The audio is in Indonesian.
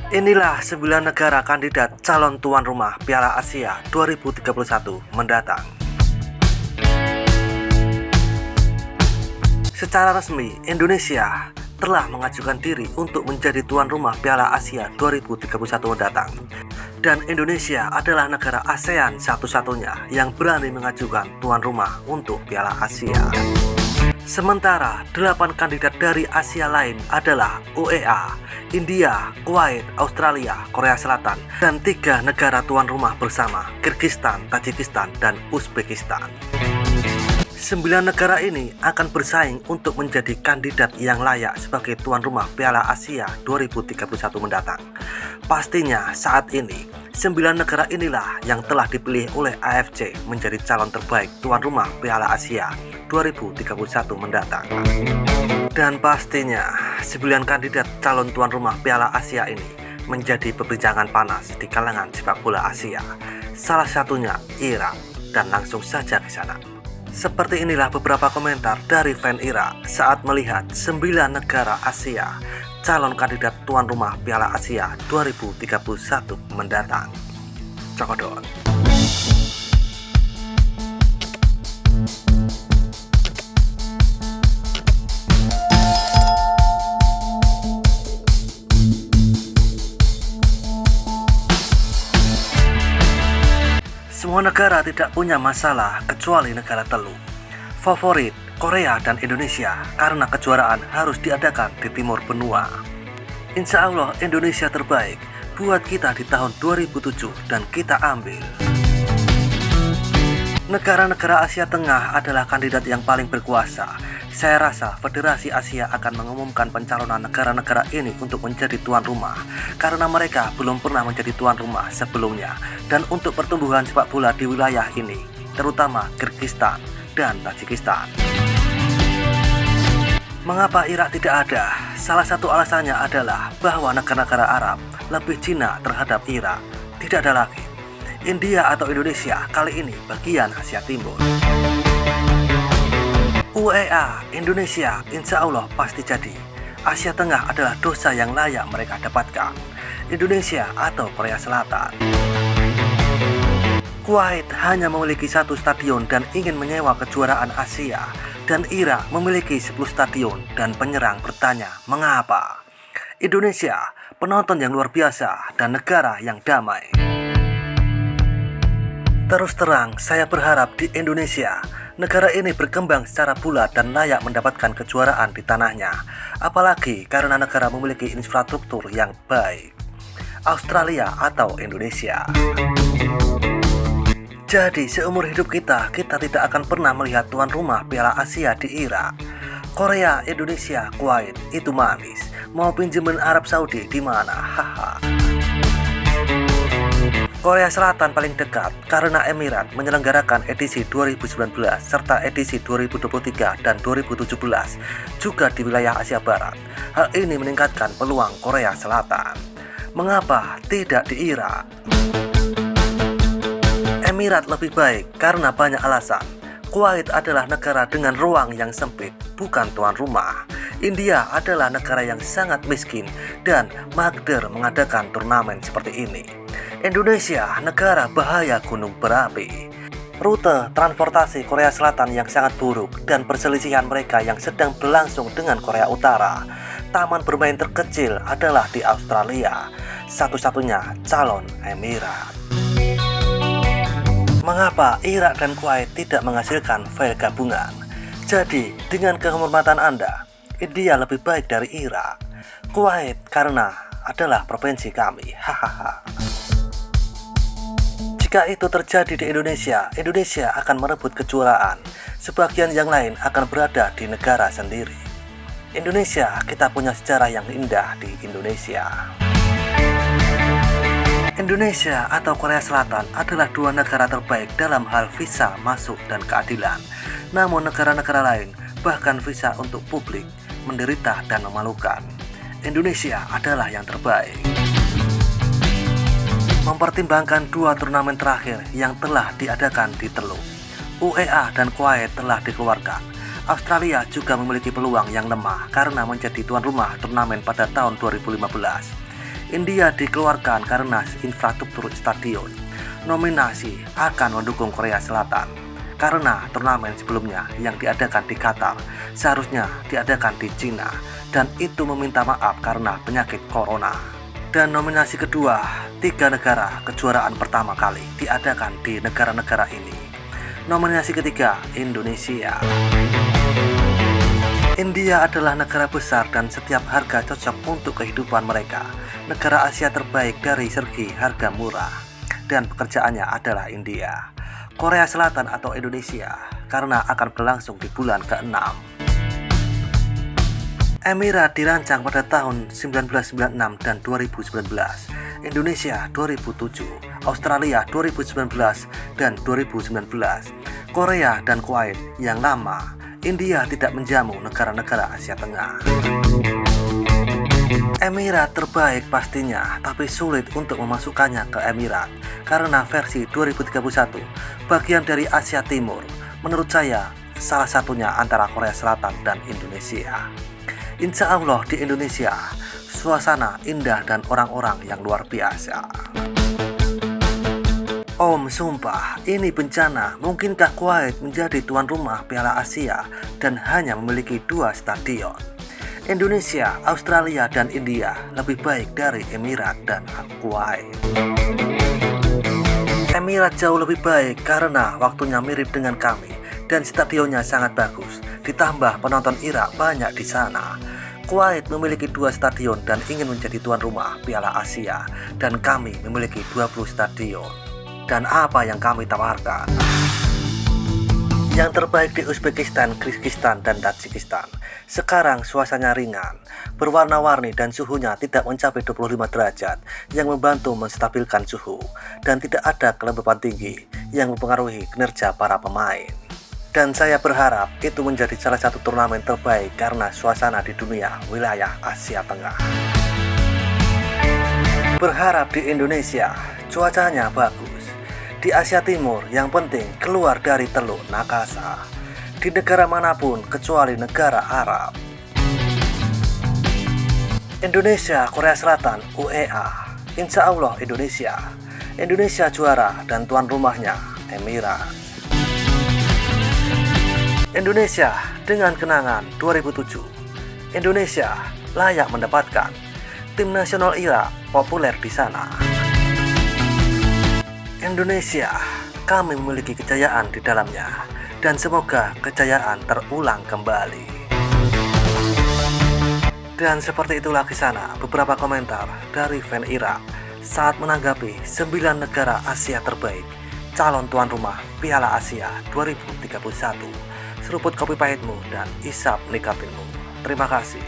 Inilah 9 negara kandidat calon tuan rumah Piala Asia 2031 mendatang. Secara resmi, Indonesia telah mengajukan diri untuk menjadi tuan rumah Piala Asia 2031 mendatang. Dan Indonesia adalah negara ASEAN satu-satunya yang berani mengajukan tuan rumah untuk Piala Asia. Sementara 8 kandidat dari Asia lain adalah UEA, India, Kuwait, Australia, Korea Selatan, dan 3 negara tuan rumah bersama Kirgistan, Tajikistan, dan Uzbekistan. 9 negara ini akan bersaing untuk menjadi kandidat yang layak sebagai tuan rumah Piala Asia 2031 mendatang. Pastinya saat ini 9 negara inilah yang telah dipilih oleh AFC menjadi calon terbaik tuan rumah Piala Asia 2031 mendatang. Dan pastinya 9 kandidat calon tuan rumah Piala Asia ini menjadi perbincangan panas di kalangan sepak bola Asia. Salah satunya Irak, dan langsung saja ke sana. Seperti inilah beberapa komentar dari fan Irak saat melihat 9 negara Asia calon kandidat tuan rumah Piala Asia 2031 mendatang. Cokodot. Semua negara tidak punya masalah kecuali negara Teluk. Favorit Korea dan Indonesia karena kejuaraan harus diadakan di timur benua. Insya Allah Indonesia terbaik buat kita di tahun 2007 dan kita ambil. Negara-negara Asia Tengah adalah kandidat yang paling berkuasa. Saya rasa Federasi Asia akan mengumumkan pencalonan negara-negara ini untuk menjadi tuan rumah karena mereka belum pernah menjadi tuan rumah sebelumnya, dan untuk pertumbuhan sepak bola di wilayah ini, terutama Kirgistan dan Tajikistan. Mengapa Irak tidak ada? Salah satu alasannya adalah bahwa negara-negara Arab lebih Cina terhadap Irak. Tidak ada lagi India atau Indonesia, kali ini bagian Asia Timur. UEA, Indonesia, insya Allah pasti jadi. Asia Tengah adalah dosa yang layak mereka dapatkan. Indonesia atau Korea Selatan. Kuwait hanya memiliki 1 stadion dan ingin menyewa kejuaraan Asia. Dan Irak memiliki 10 stadion dan penyerang bertanya, mengapa? Indonesia, penonton yang luar biasa dan negara yang damai. Terus terang, saya berharap di Indonesia, negara ini berkembang secara bulat dan layak mendapatkan kejuaraan di tanahnya. Apalagi karena negara memiliki infrastruktur yang baik. Australia atau Indonesia. Jadi seumur hidup kita tidak akan pernah melihat tuan rumah Piala Asia di Irak. Korea, Indonesia, Kuwait, itu manis. Mau pinjemin Arab Saudi di mana? Haha. Korea Selatan paling dekat karena Emirat menyelenggarakan edisi 2019 serta edisi 2023 dan 2017 juga di wilayah Asia Barat. Hal ini meningkatkan peluang Korea Selatan. Mengapa tidak di Irak? Emirat lebih baik karena banyak alasan. Kuwait adalah negara dengan ruang yang sempit, bukan tuan rumah. India adalah negara yang sangat miskin dan mager mengadakan turnamen seperti ini. Indonesia, negara bahaya gunung berapi. Rute transportasi Korea Selatan yang sangat buruk dan perselisihan mereka yang sedang berlangsung dengan Korea Utara. Taman bermain terkecil adalah di Australia, satu-satunya calon Emirat. Mengapa Irak dan Kuwait tidak menghasilkan file gabungan? Jadi, dengan kehormatan Anda, India lebih baik dari Irak. Kuwait karena adalah provinsi kami. Hahaha. Jika itu terjadi di Indonesia, Indonesia akan merebut kejuaraan. Sebagian yang lain akan berada di negara sendiri. Indonesia, kita punya sejarah yang indah di Indonesia. Indonesia atau Korea Selatan adalah 2 negara terbaik dalam hal visa masuk dan keadilan. Namun negara-negara lain, bahkan visa untuk publik, menderita dan memalukan. Indonesia adalah yang terbaik. Mempertimbangkan 2 turnamen terakhir yang telah diadakan di Teluk, UEA dan Kuwait telah dikeluarkan. Australia juga memiliki peluang yang lemah karena menjadi tuan rumah turnamen pada tahun 2015. India dikeluarkan karena infrastruktur stadion. Nominasi akan mendukung Korea Selatan karena turnamen sebelumnya yang diadakan di Qatar seharusnya diadakan di Cina, dan itu meminta maaf karena penyakit corona. Dan nominasi kedua, 3 negara kejuaraan pertama kali diadakan di negara-negara ini. Nominasi ketiga, Indonesia. India adalah negara besar dan setiap harga cocok untuk kehidupan mereka. Negara Asia terbaik dari segi harga murah, dan pekerjaannya adalah India. Korea Selatan atau Indonesia karena akan berlangsung di bulan ke-6. Emirat dirancang pada tahun 1996 dan 2019, Indonesia 2007, Australia 2019 dan 2019, Korea dan Kuwait yang lama. India tidak menjamu negara-negara Asia Tengah. Emirat terbaik pastinya, tapi sulit untuk memasukkannya ke Emirat karena versi 2031 bagian dari Asia Timur. Menurut saya, salah satunya antara Korea Selatan dan Indonesia. Insya Allah di Indonesia, suasana indah dan orang-orang yang luar biasa. Om, sumpah, ini bencana. Mungkinkah Kuwait menjadi tuan rumah Piala Asia dan hanya memiliki 2 stadion? Indonesia, Australia, dan India lebih baik dari Emirat dan Kuwait. Emirat jauh lebih baik karena waktunya mirip dengan kami dan stadionnya sangat bagus. Ditambah penonton Irak banyak di sana. Kuwait memiliki 2 stadion dan ingin menjadi tuan rumah Piala Asia, dan kami memiliki 20 stadion. Dan apa yang kami tawarkan? Yang terbaik di Uzbekistan, Kyrgyzstan, dan Tajikistan. Sekarang suasananya ringan, berwarna-warni dan suhunya tidak mencapai 25 derajat yang membantu menstabilkan suhu, dan tidak ada kelembapan tinggi yang mempengaruhi kinerja para pemain. Dan saya berharap itu menjadi salah satu turnamen terbaik karena suasana di dunia wilayah Asia Tengah. Berharap di Indonesia cuacanya bagus. Di Asia Timur yang penting keluar dari Teluk Nakasa. Di negara manapun kecuali negara Arab. Indonesia, Korea Selatan, UEA. Insya Allah Indonesia. Indonesia juara dan tuan rumahnya Emirat. Indonesia dengan kenangan 2007. Indonesia layak mendapatkan tim nasional Irak populer di sana. Indonesia, kami memiliki kejayaan di dalamnya, dan semoga kejayaan terulang kembali. Dan seperti itulah di sana beberapa komentar dari fan Irak saat menanggapi 9 negara Asia terbaik calon tuan rumah Piala Asia 2031. Seruput kopi pahitmu dan isap nikapinmu. Terima kasih.